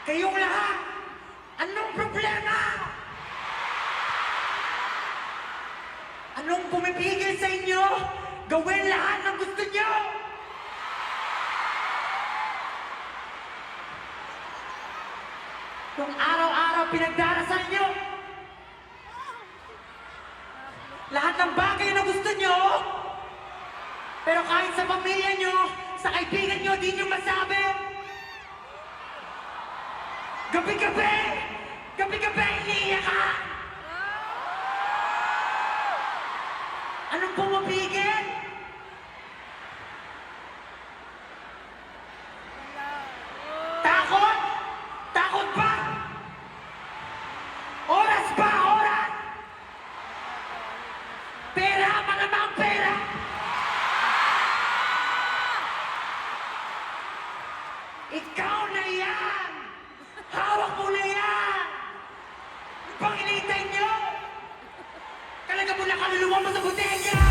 Kayong lahat, anong problema? Anong pumipigil sa inyo? Gawin lahat ng gusto nyo! Kung araw-araw pinagdarasal nyo, lahat ng bagay na gusto nyo, pero kahit sa pamilya nyo, sa kaibigan nyo, di nyo masabi. Gabi-gabi! Gabi-gabi, iniiyak ka! Anong pumapigil? Takot? Takot ba? Oras ba? Oras? Pera? Malamang pera? Ikaw na yan! Hawak mo na yan! Ano pang inintay nyo? Talaga mo na kaluluwa mo sa botella!